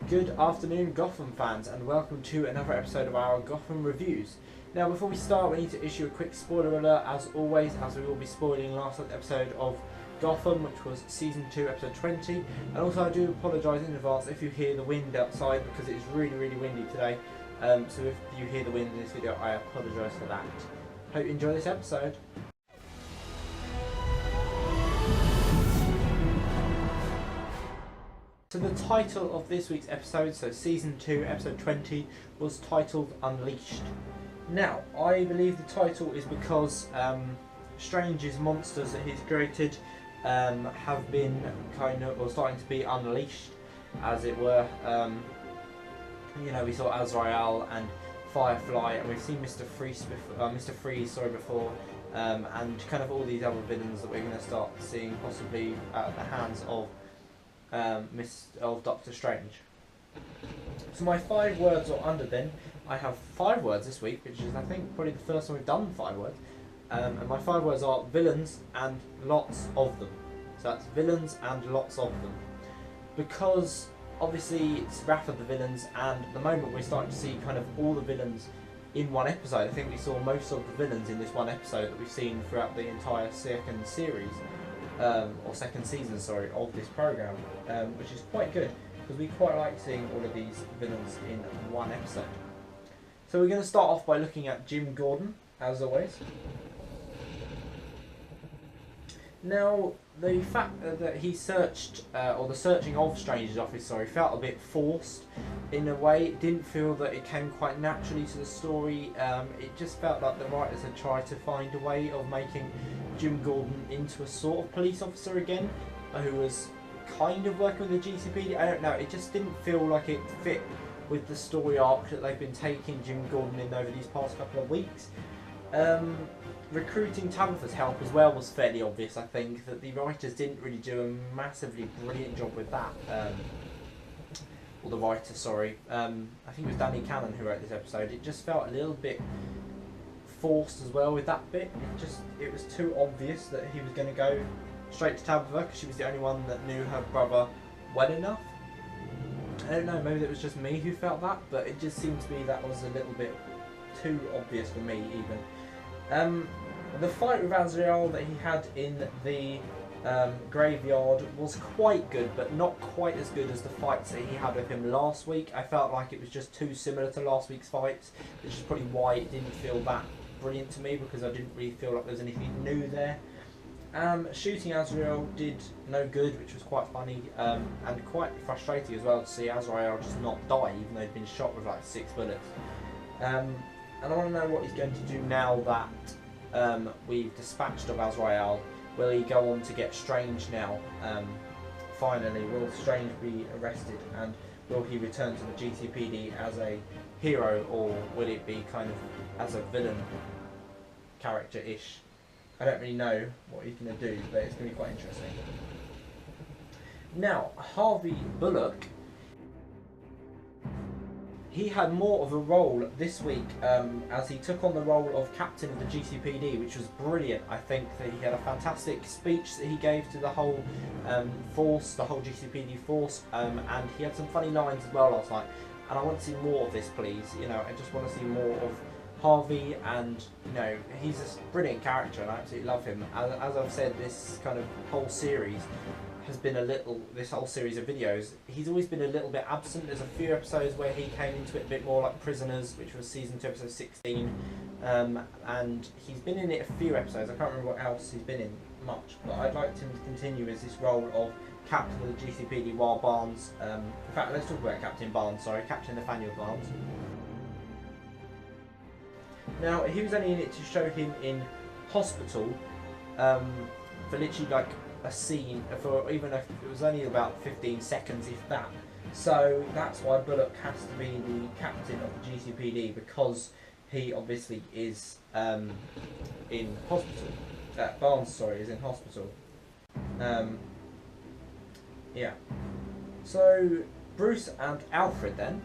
Good afternoon, Gotham fans, and welcome to another episode of our Gotham reviews. Now, before we start, we need to issue a quick spoiler alert, as always, as we will be spoiling last episode of Gotham, which was Season 2, Episode 20. And also, I do apologise in advance if you hear the wind outside, because it's really, really windy today. So if you hear the wind in this video, I apologise for that. Hope you enjoy this episode. So the title of this week's episode, so Season 2, Episode 20, was titled Unleashed. Now, I believe the title is because Strange's monsters that he's created have been or starting to be unleashed, as it were. You know, we saw Azrael and Firefly, and we've seen Mr. Freeze before, and kind of all these other villains that we're going to start seeing possibly at the hands of Doctor Strange. So my 5 words are under then. I have 5 words this week, which is I think probably the first time we've done 5 words. And my 5 words are villains and lots of them. So that's villains and lots of them. Because obviously it's Wrath of the Villains, and at the moment we're starting to see kind of all the villains in one episode. I think we saw most of the villains in this one episode that we've seen throughout the entire second series. Or second season, sorry, of this program, which is quite good because we quite like seeing all of these villains in one episode. So we're going to start off by looking at Jim Gordon, as always. Now, the fact that he searched, or the searching of Strange's office, felt a bit forced in a way. It didn't feel that it came quite naturally to the story. It just felt like the writers had tried to find a way of making Jim Gordon into a sort of police officer again, who was kind of working with the GCPD. I don't know, it just didn't feel like it fit with the story arc that they've been taking Jim Gordon in over these past couple of weeks. Recruiting Tabitha's help as well was fairly obvious. I think that the writers didn't really do a massively brilliant job with that. Or the writer, sorry. I think it was Danny Cannon who wrote this episode. It just felt a little bit forced as well with that bit. It was too obvious that he was going to go straight to Tabitha because she was the only one that knew her brother well enough. I don't know, maybe it was just me who felt that, but it just seemed to be that was a little bit too obvious for me even. The fight with Azrael that he had in the graveyard was quite good, but not quite as good as the fights that he had with him last week. I felt like it was just too similar to last week's fights, which is probably why it didn't feel that brilliant to me, because I didn't really feel like there was anything new there. Shooting Azrael did no good, which was quite funny, and quite frustrating as well to see Azrael just not die, even though he'd been shot with like 6 bullets. And I want to know what he's going to do now that we've dispatched of Azrael. Will he go on to get Strange now? Finally, will Strange be arrested, and will he return to the GCPD as a hero, or will it be kind of as a villain character-ish? I don't really know what he's going to do, but it's going to be quite interesting. Now, Harvey Bullock, he had more of a role this week as he took on the role of captain of the GCPD, which was brilliant. I think that he had a fantastic speech that he gave to the whole force, the whole GCPD force, and he had some funny lines as well last night. And I want to see more of this, please. You know, I just want to see more of Harvey, and you know, he's a brilliant character, and I absolutely love him. As I've said, this kind of whole series has been this whole series of videos, he's always been a little bit absent. There's a few episodes where he came into it a bit more, like Prisoners, which was Season 2, Episode 16, and he's been in it a few episodes. I can't remember what else he's been in much, but I'd like him to continue as this role of captain of the GCPD while Barnes, in fact, let's talk about Captain Nathaniel Barnes. Now, he was only in it to show him in hospital for literally like a scene, for even if it was only about 15 seconds, if that. So that's why Bullock has to be the captain of the GCPD, because he obviously is in hospital. Barnes, is in hospital. Yeah. So Bruce and Alfred then.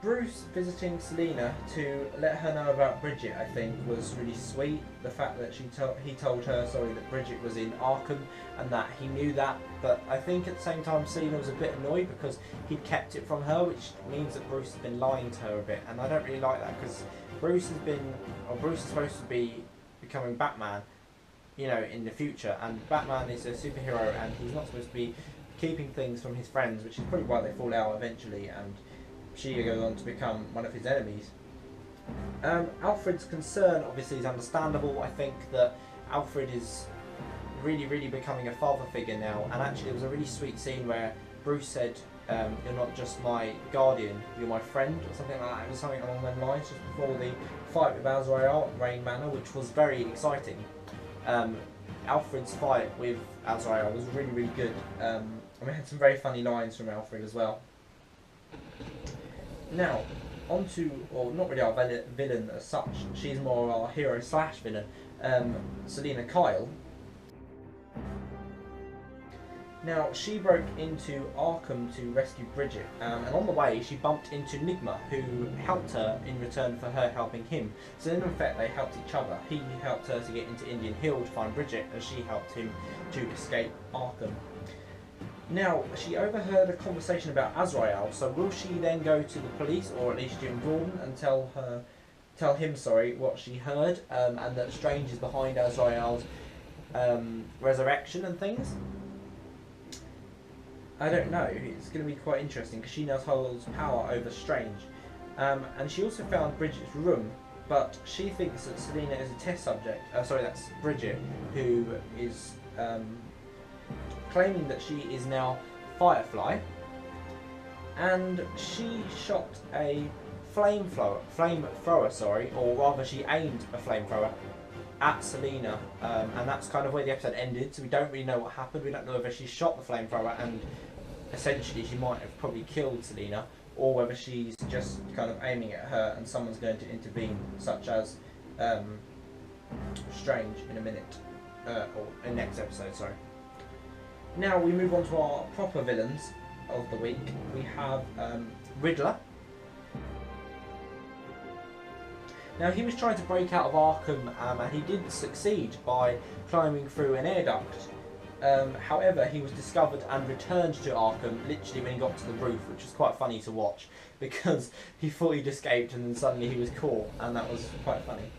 Bruce visiting Selina to let her know about Bridget, I think, was really sweet. The fact that he told her, that Bridget was in Arkham and that he knew that. But I think at the same time, Selina was a bit annoyed because he'd kept it from her, which means that Bruce has been lying to her a bit. And I don't really like that because Bruce is supposed to be becoming Batman, in the future. And Batman is a superhero and he's not supposed to be keeping things from his friends, which is probably why they fall out eventually. And she goes on to become one of his enemies. Alfred's concern obviously is understandable. I think that Alfred is really, really becoming a father figure now, and actually there was a really sweet scene where Bruce said, "You're not just my guardian, you're my friend," or something like that. It was something along those lines just before the fight with Azrael at Wayne Manor, which was very exciting. Alfred's fight with Azrael was really, really good, and we had some very funny lines from Alfred as well. Now, not really our villain as such, she's more our hero / villain, Selina Kyle. Now, she broke into Arkham to rescue Bridget, and on the way she bumped into Nigma, who helped her in return for her helping him. So in effect they helped each other. He helped her to get into Indian Hill to find Bridget, as she helped him to escape Arkham. Now, she overheard a conversation about Azrael, so will she then go to the police, or at least Jim Gordon, and tell him what she heard, and that Strange is behind Azrael's resurrection and things? I don't know. It's going to be quite interesting because she now holds power over Strange. And she also found Bridget's room, but she thinks that Selina is a test subject. That's Bridget, who is claiming that she is now Firefly, and she shot a flamethrower, or rather she aimed a flamethrower at Selina, and that's kind of where the episode ended, so we don't really know what happened. We don't know whether she shot the flamethrower and essentially she might have probably killed Selina, or whether she's just kind of aiming at her and someone's going to intervene, such as Strange in a minute, or in next episode, sorry. Now we move on to our proper villains of the week. We have Riddler. Now he was trying to break out of Arkham, and he did succeed by climbing through an air duct. However, he was discovered and returned to Arkham literally when he got to the roof, which was quite funny to watch because he thought he'd escaped and then suddenly he was caught, and that was quite funny.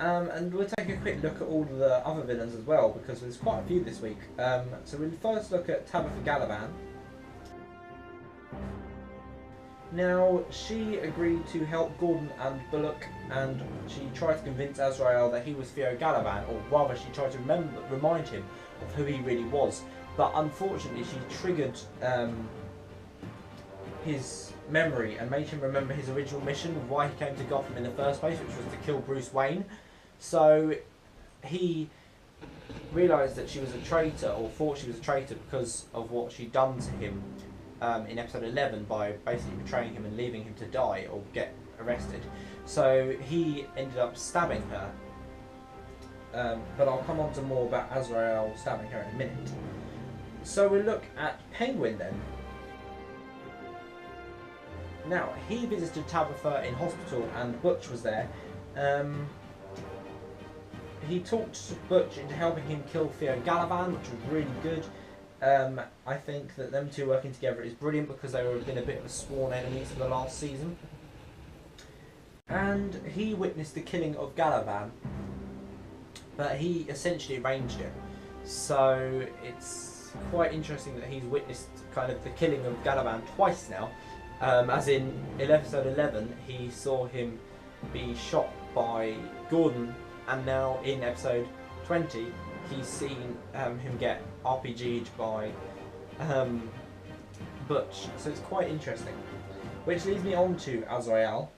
And we'll take a quick look at all of the other villains as well, because there's quite a few this week. So we'll first look at Tabitha Galavan. Now, she agreed to help Gordon and Bullock, and she tried to convince Azrael that he was Theo Galavan, or rather she tried to remind him of who he really was. But unfortunately she triggered his memory and made him remember his original mission of why he came to Gotham in the first place, which was to kill Bruce Wayne. So he realised that she was a traitor, or thought she was a traitor, because of what she'd done to him in episode 11 by basically betraying him and leaving him to die or get arrested. So he ended up stabbing her. But I'll come on to more about Azrael stabbing her in a minute. So we'll look at Penguin then. Now, he visited Tabitha in hospital and Butch was there. He talked Butch into helping him kill Theo Galavan, which was really good. I think that them two working together is brilliant because they have been a bit of a sworn enemies for the last season. And he witnessed the killing of Galavan, but he essentially arranged it. So it's quite interesting that he's witnessed kind of the killing of Galavan twice now. As in episode 11 he saw him be shot by Gordon, and now in episode 20 he's seen him get RPG'd by Butch. So it's quite interesting. Which leads me on to Azrael.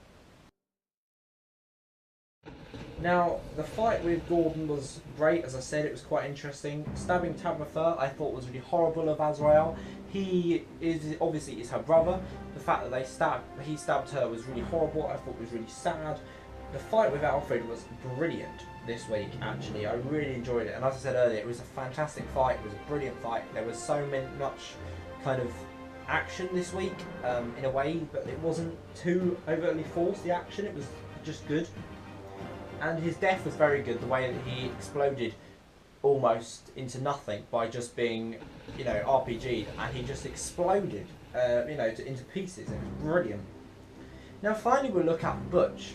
Now, the fight with Gordon was great, as I said, it was quite interesting. Stabbing Tabitha I thought was really horrible of Azrael. He is obviously her brother. The fact that he stabbed her was really horrible. I thought it was really sad. The fight with Alfred was brilliant this week, actually. I really enjoyed it. And as I said earlier, it was a fantastic fight. It was a brilliant fight. There was so much kind of action this week in a way, but it wasn't too overtly forced, the action, it was just good. And his death was very good, the way that he exploded almost into nothing by just being, you know, RPG'd, and he just exploded, you know, into pieces. It was brilliant. Now finally we'll look at Butch.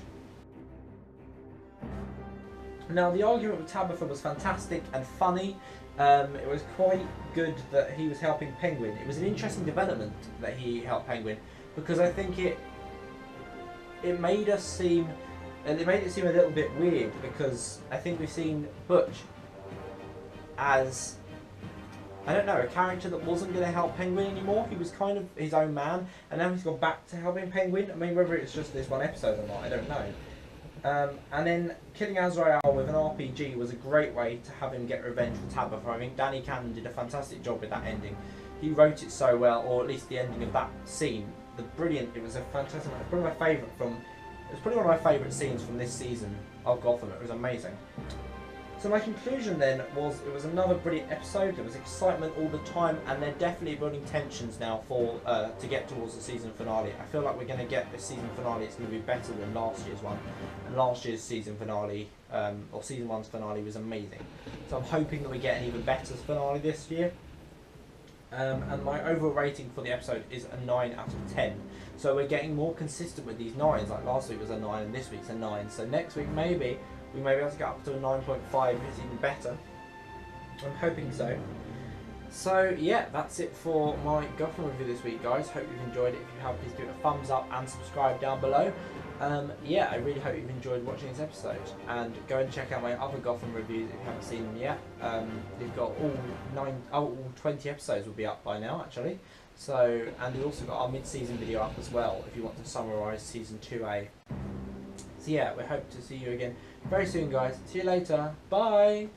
Now the argument with Tabitha was fantastic and funny. It was quite good that he was helping Penguin. It was an interesting development that he helped Penguin, because I think it made it seem a little bit weird, because I think we've seen Butch as, I don't know, a character that wasn't going to help Penguin anymore. He was kind of his own man, and now he's gone back to helping Penguin. I mean, whether it's just this one episode or not, I don't know. And then killing Azrael with an RPG was a great way to have him get revenge for Tabitha. I think Danny Cannon did a fantastic job with that ending. He wrote it so well, or at least the ending of that scene. It was a fantastic, probably my favourite it was probably one of my favourite scenes from this season of Gotham. It was amazing. So my conclusion then was, it was another brilliant episode. There was excitement all the time, and they're definitely building tensions now for to get towards the season finale. I feel like we're going to get this season finale. It's going to be better than last year's one, and last year's season finale, or season 1's finale, was amazing. So I'm hoping that we get an even better finale this year. And my overall rating for the episode is a 9 out of 10. So we're getting more consistent with these 9s. Like last week was a 9 and this week's a 9. So next week maybe we may be able to get up to a 9.5 if it's even better. I'm hoping so. So yeah, that's it for my Gotham review this week, guys. Hope you've enjoyed it. If you have, please give it a thumbs up and subscribe down below. Yeah, I really hope you've enjoyed watching this episode, and go and check out my other Gotham reviews if you haven't seen them yet. We've got all 20 episodes will be up by now actually. So, and we've also got our mid-season video up as well if you want to summarise season 2A. So yeah, we hope to see you again very soon, guys. See you later. Bye.